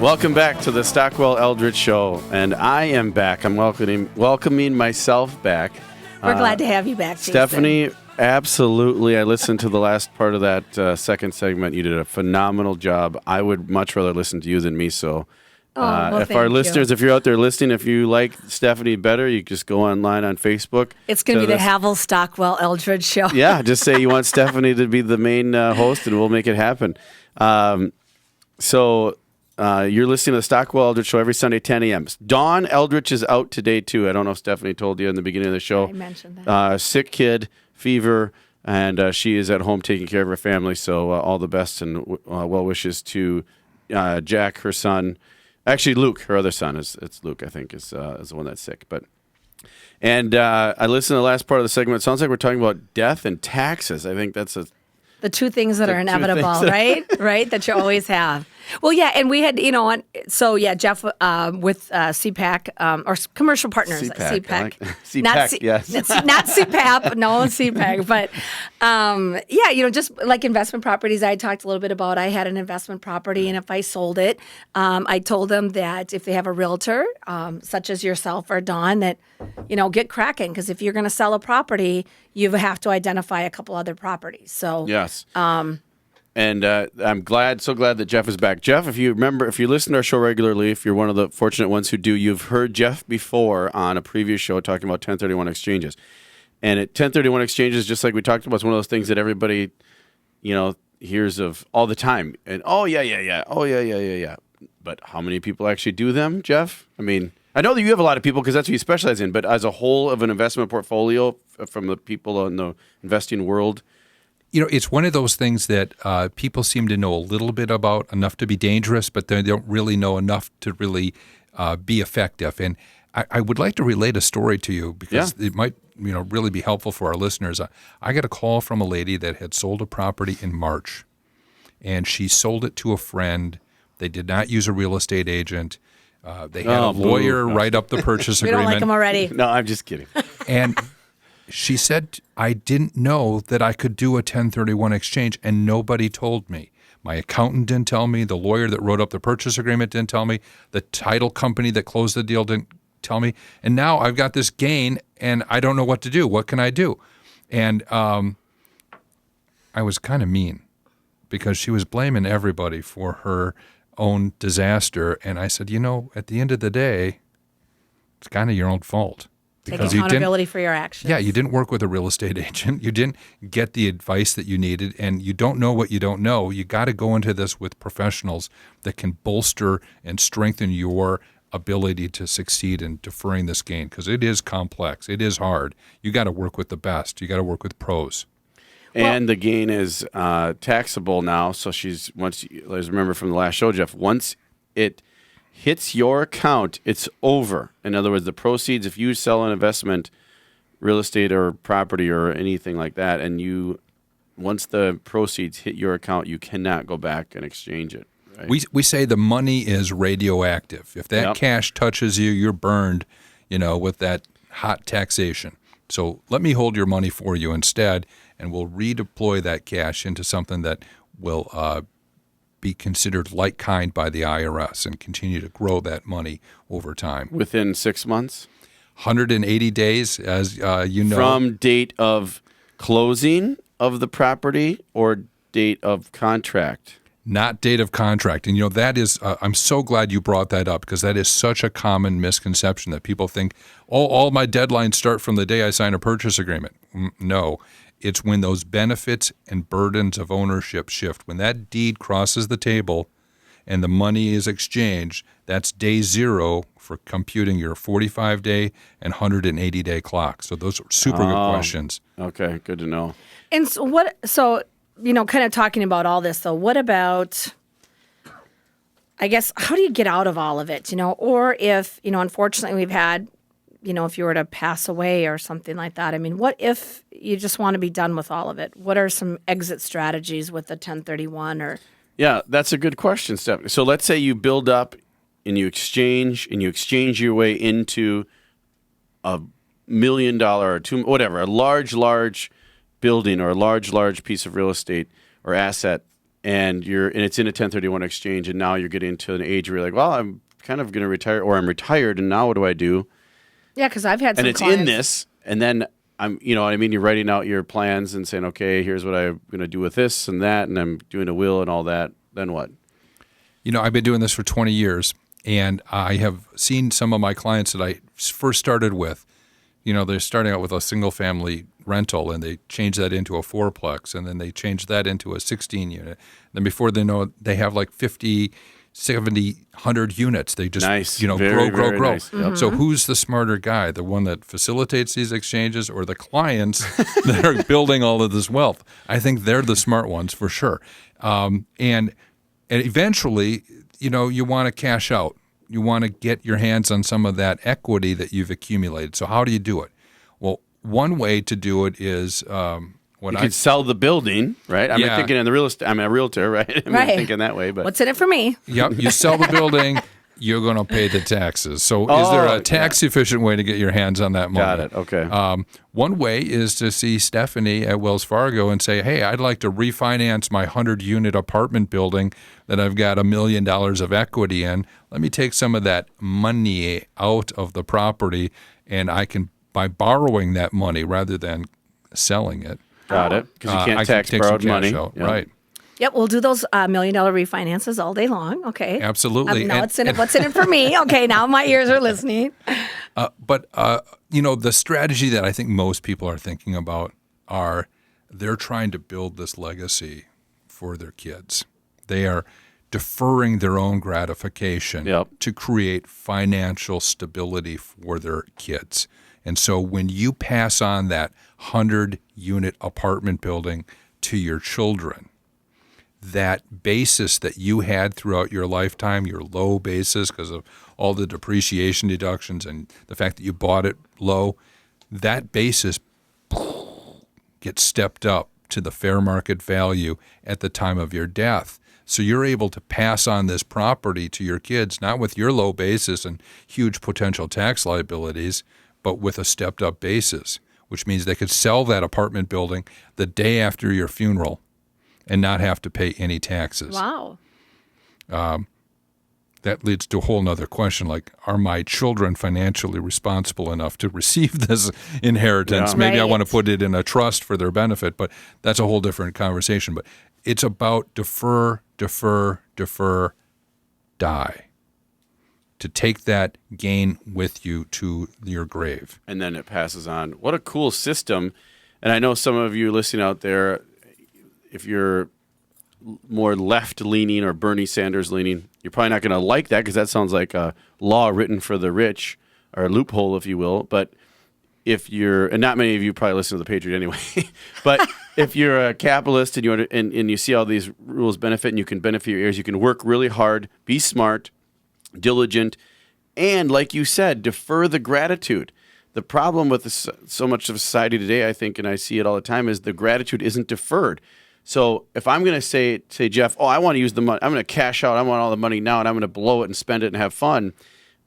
Welcome back to the Stockwell Eldridge Show, and I am back. I'm welcoming myself back. We're glad to have you back, Jason. Stephanie, absolutely. I listened to the last part of that second segment. You did a phenomenal job. I would much rather listen to you than me, so... if our listeners, if you're out there listening, if you like Stephanie better, you just go online on Facebook. It's going to be the Havel Stockwell Eldridge Show. Yeah, just say you want Stephanie to be the main host, and we'll make it happen. So you're listening to the Stockwell Eldridge Show every Sunday, 10 a.m. Dawn Eldridge is out today, too. I don't know if Stephanie told you in the beginning of the show. I mentioned that. Sick kid, fever, and she is at home taking care of her family. So all the best and well wishes to Jack, her son. Actually, Luke, her other son, it's Luke, I think, is the one that's sick. And I listened to the last part of the segment. It sounds like we're talking about death and taxes. I think that's the two things that are inevitable, right? Right, that you always have. Well, yeah, and we had, Jeff with CPAC, or Commercial Partners. CPAC. CPAC, yes. Not CPAP, no, CPAC. But, just like investment properties I talked a little bit about. I had an investment property, and if I sold it, I told them that if they have a realtor, such as yourself or Dawn, that, get cracking. Because if you're going to sell a property, you have to identify a couple other properties. So yes. And I'm so glad that Jeff is back. Jeff, if you listen to our show regularly, if you're one of the fortunate ones who do, you've heard Jeff before on a previous show talking about 1031 exchanges. And 1031 exchanges, just like we talked about, is one of those things that everybody, hears of all the time. And oh yeah. But how many people actually do them, Jeff? I mean, I know that you have a lot of people because that's what you specialize in. But as a whole of an investment portfolio from the people in the investing world. It's one of those things that people seem to know a little bit about, enough to be dangerous, but they don't really know enough to really be effective. And I would like to relate a story to you because it might really be helpful for our listeners. I got a call from a lady that had sold a property in March, and she sold it to a friend. They did not use a real estate agent. They had a lawyer write up the purchase agreement. We don't like them already. No, I'm just kidding. And she said, I didn't know that I could do a 1031 exchange, and nobody told me. My accountant didn't tell me. The lawyer that wrote up the purchase agreement didn't tell me. The title company that closed the deal didn't tell me. And now I've got this gain, and I don't know what to do. What can I do? And I was kind of mean because she was blaming everybody for her own disaster. And I said, at the end of the day, it's kind of your own fault. Take accountability for your actions. Yeah, you didn't work with a real estate agent. You didn't get the advice that you needed, and you don't know what you don't know. You got to go into this with professionals that can bolster and strengthen your ability to succeed in deferring this gain because it is complex. It is hard. You got to work with the best. You got to work with pros. And the gain is taxable now. So let's remember from the last show, Jeff, once it hits your account, it's over. In other words, the proceeds, if you sell an investment, real estate or property or anything like that, and once the proceeds hit your account, you cannot go back and exchange it. Right? We say the money is radioactive. If that cash touches you, you're burned, with that hot taxation. So let me hold your money for you instead, and we'll redeploy that cash into something that will be considered like kind by the IRS and continue to grow that money over time. Within 6 months? 180 days, as you know. From date of closing of the property or date of contract? Not date of contract. And, that is, I'm so glad you brought that up because that is such a common misconception that people think, all my deadlines start from the day I sign a purchase agreement. No. It's when those benefits and burdens of ownership shift. When that deed crosses the table and the money is exchanged, that's day zero for computing your 45-day and 180-day clock. So those are super good questions. Okay, good to know. And kind of talking about all this, though, what about, I guess, how do you get out of all of it, Or if, unfortunately we've had, if you were to pass away or something like that, I mean, what if you just want to be done with all of it? What are some exit strategies with the 1031 or? Yeah, that's a good question, Stephanie. So let's say you build up and you exchange your way into $1 million or whatever, a large building or a large piece of real estate or asset and it's in a 1031 exchange, and now you're getting to an age where you're like, well, I'm kind of going to retire, or I'm retired, and now what do I do? Yeah, because I've had some And it's clients. in this, and then you're writing out your plans and saying, okay, here's what I'm going to do with this and that, and I'm doing a will and all that. Then what? I've been doing this for 20 years, and I have seen some of my clients that I first started with. They're starting out with a single-family rental, and they change that into a fourplex, and then they change that into a 16-unit. Then before they know it, they have like 50, 70, 100 units. They just, nice. grow. Very nice. Yep. So who's the smarter guy, the one that facilitates these exchanges or the clients that are building all of this wealth? I think they're the smart ones for sure. And eventually, you want to cash out. You want to get your hands on some of that equity that you've accumulated. So how do you do it? Well, one way to do it is you could sell the building, right? I'm thinking in the real estate. I'm a realtor, right? I'm thinking that way. But what's in it for me? Yep, you sell the building, you're going to pay the taxes. So is there a tax-efficient way to get your hands on that money? Got it, okay. One way is to see Stephanie at Wells Fargo and say, hey, I'd like to refinance my 100-unit apartment building that I've got $1 million of equity in. Let me take some of that money out of the property, and I can, by borrowing that money rather than selling it. Got it, because you can't tax borrowed money. Out, yep. Right. Yep, we'll do those $1 million refinances all day long. Okay. Absolutely. Now what's in it for me? Okay, now my ears are listening. But the strategy that I think most people are thinking about are they're trying to build this legacy for their kids. They are deferring their own gratification to create financial stability for their kids. And so when you pass on that 100-unit apartment building to your children, that basis that you had throughout your lifetime, your low basis because of all the depreciation deductions and the fact that you bought it low, that basis gets stepped up to the fair market value at the time of your death. So you're able to pass on this property to your kids, not with your low basis and huge potential tax liabilities, but with a stepped-up basis, which means they could sell that apartment building the day after your funeral and not have to pay any taxes. Wow. That leads to a whole nother question, like, are my children financially responsible enough to receive this inheritance? Yeah. Maybe I Right. want to put it in a trust for their benefit, but that's a whole different conversation. But it's about defer, die. To take that gain with you to your grave. And then it passes on. What a cool system. And I know some of you listening out there, if you're more left-leaning or Bernie Sanders-leaning, you're probably not going to like that because that sounds like a law written for the rich, or a loophole, if you will. But if you're, and not many of you probably listen to The Patriot anyway, but if you're a capitalist and you see all these rules benefit and you can benefit your heirs, you can work really hard, be smart, diligent, and like you said, defer the gratitude. The problem with so much of society today, I think, and I see it all the time, is the gratitude isn't deferred. So if I'm going to say, Jeff, I want to use the money, I'm going to cash out, I want all the money now, and I'm going to blow it and spend it and have fun.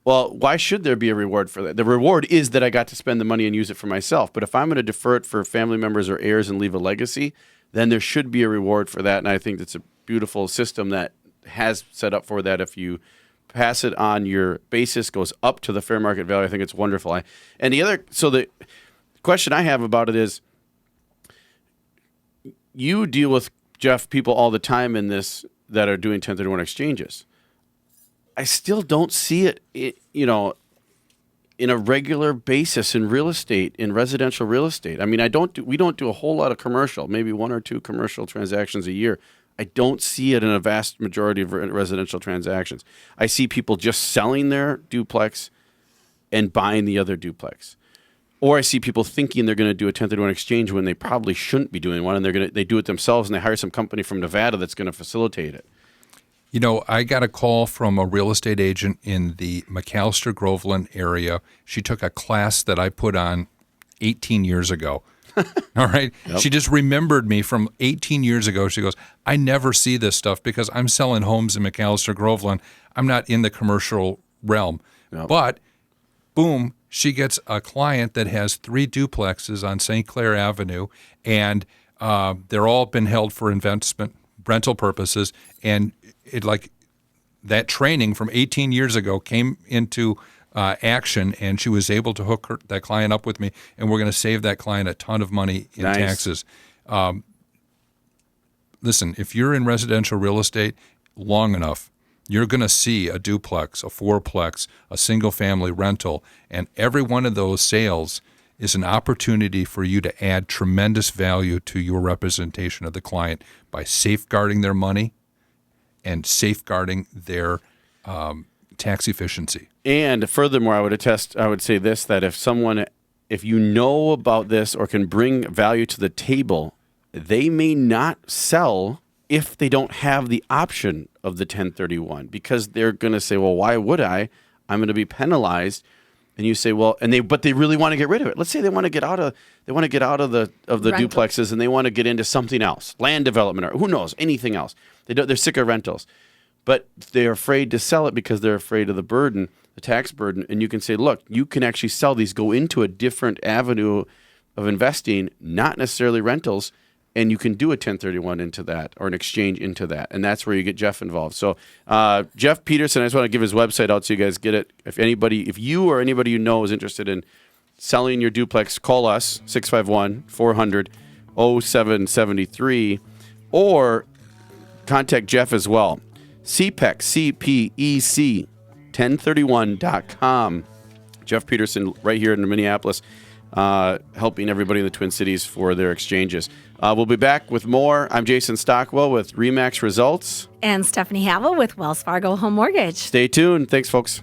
Well, why should there be a reward for that? The reward is that I got to spend the money and use it for myself. But if I'm going to defer it for family members or heirs and leave a legacy, then there should be a reward for that. And I think that's a beautiful system that has set up for that. If you pass it on, your basis goes up to the fair market value. I think it's wonderful. So the question I have about it is, you deal with, Jeff, people all the time in this that are doing 1031 exchanges. I still don't see it, in a regular basis in real estate, in residential real estate. I mean, we don't do a whole lot of commercial, maybe one or two commercial transactions a year. I don't see it in a vast majority of residential transactions. I see people just selling their duplex and buying the other duplex. Or I see people thinking they're going to do a 1031 exchange when they probably shouldn't be doing one, and they do it themselves, and they hire some company from Nevada that's going to facilitate it. I got a call from a real estate agent in the McAllister Groveland area. She took a class that I put on 18 years ago. All right. Yep. She just remembered me from 18 years ago. She goes, I never see this stuff because I'm selling homes in McAllister Groveland. I'm not in the commercial realm. Yep. But boom, she gets a client that has 3 duplexes on St. Clair Avenue, and they're all been held for investment rental purposes, and it like that training from 18 years ago came into action, and she was able to hook that client up with me, and we're going to save that client a ton of money in Nice. taxes. Listen, if you're in residential real estate long enough, you're going to see a duplex, a fourplex, a single-family rental, and every one of those sales is an opportunity for you to add tremendous value to your representation of the client by safeguarding their money and safeguarding their tax efficiency. And furthermore, I would say this, that if you know about this or can bring value to the table, they may not sell if they don't have the option of the 1031, because they're going to say, well, why would I? I'm going to be penalized. And you say, well, but they really want to get rid of it. Let's say they want to get out of the duplexes, and they want to get into something else, land development, or who knows, anything else. They're sick of rentals, but they're afraid to sell it because they're afraid of the burden, the tax burden. And you can say, look, you can actually sell these, go into a different avenue of investing, not necessarily rentals, and you can do a 1031 into that or an exchange into that. And that's where you get Jeff involved. So Jeff Peterson, I just want to give his website out so you guys get it. If you or anybody you know is interested in selling your duplex, call us, 651-400-0773, or contact Jeff as well. CPEC, C-P-E-C, 1031.com. Jeff Peterson right here in Minneapolis, helping everybody in the Twin Cities for their exchanges. We'll be back with more. I'm Jason Stockwell with RE/MAX Results. And Stephanie Havel with Wells Fargo Home Mortgage. Stay tuned. Thanks, folks.